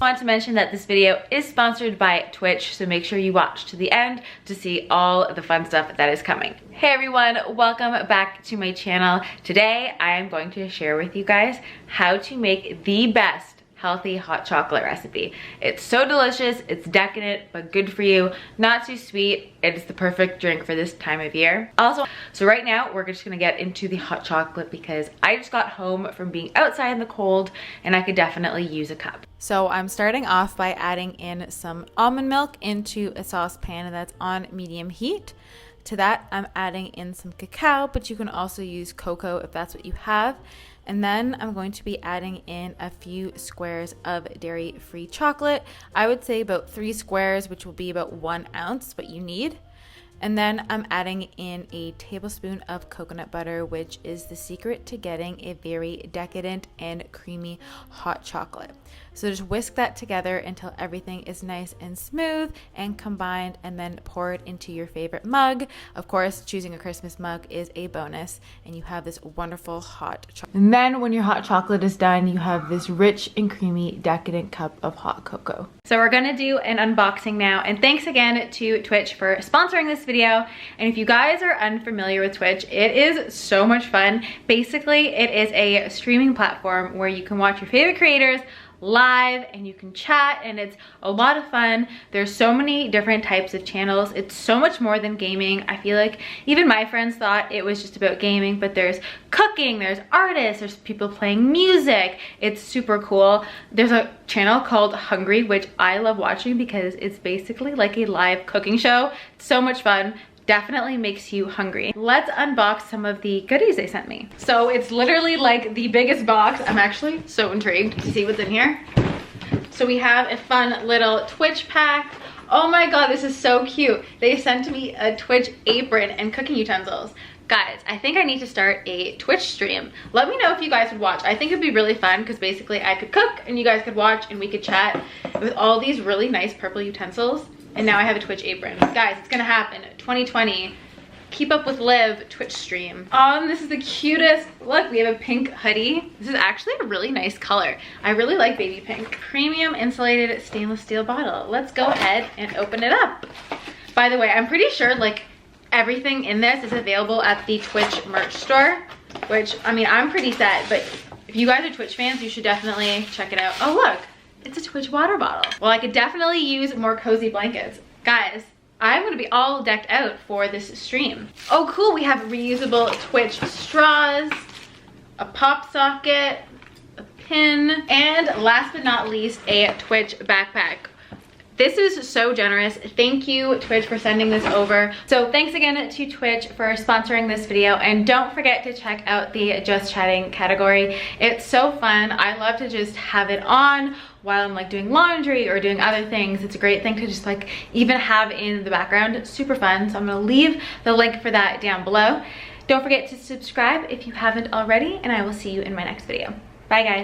want to mention that this video is sponsored by Twitch, so make sure you watch to the end to see all the fun stuff that is coming. Hey everyone, welcome back to my channel. Today I am going to share with you guys how to make the best healthy hot chocolate recipe. It's so delicious, it's decadent, but good for you, not too sweet. It is the perfect drink for this time of year. Also, so right now we're just gonna get into the hot chocolate because I just got home from being outside in the cold and I could definitely use a cup. So I'm starting off by adding in some almond milk into a saucepan that's on medium heat. To that, I'm adding in some cacao, but you can also use cocoa if that's what you have. And then I'm going to be adding in a few squares of dairy-free chocolate. I would say about 3 squares, which will be about 1 ounce, what you need. And then I'm adding in a tablespoon of coconut butter, which is the secret to getting a very decadent and creamy hot chocolate. So just whisk that together until everything is nice and smooth and combined, and then pour it into your favorite mug. Of course, choosing a Christmas mug is a bonus, and you have this wonderful hot chocolate. And then when your hot chocolate is done, you have this rich and creamy decadent cup of hot cocoa. So we're gonna do an unboxing now, and thanks again to Twitch for sponsoring this video. And if you guys are unfamiliar with Twitch, it is so much fun. Basically, it is a streaming platform where you can watch your favorite creators live and you can chat, and it's a lot of fun. There's so many different types of channels. It's so much more than gaming. I feel like even my friends thought it was just about gaming, but there's cooking, there's artists, there's people playing music. It's super cool. There's a channel called Hungry, which I love watching because it's basically like a live cooking show. It's so much fun. Definitely makes you hungry. Let's unbox some of the goodies they sent me. So it's literally like the biggest box. I'm actually so intrigued to see what's in here. So we have a fun little Twitch pack. Oh my god, this is so cute. They sent me a Twitch apron and cooking utensils. Guys, I think I need to start a Twitch stream. Let me know if you guys would watch. I think it'd be really fun because basically I could cook and you guys could watch and we could chat with all these really nice purple utensils. And now I have a Twitch apron. Guys, it's gonna happen. 2020, Keep Up With Liv Twitch stream. This is the cutest. Look, we have a pink hoodie. This is actually a really nice color. I really like baby pink. Premium insulated stainless steel bottle. Let's go ahead and open it up. By the way, I'm pretty sure like everything in this is available at the Twitch merch store, which, I mean, I'm pretty set, but if you guys are Twitch fans, you should definitely check it out. Oh, look. It's a Twitch water bottle. Well, I could definitely use more cozy blankets. Guys, I'm gonna be all decked out for this stream. Oh cool, we have reusable Twitch straws, a pop socket, a pin, and last but not least, a Twitch backpack. This is so generous. Thank you, Twitch, for sending this over. So thanks again to Twitch for sponsoring this video, and don't forget to check out the Just Chatting category. It's so fun. I love to just have it on while I'm like doing laundry or doing other things. It's a great thing to just like even have in the background. It's super fun. So I'm gonna leave the link for that down below. Don't forget to subscribe if you haven't already, and I will see you in my next video. Bye guys.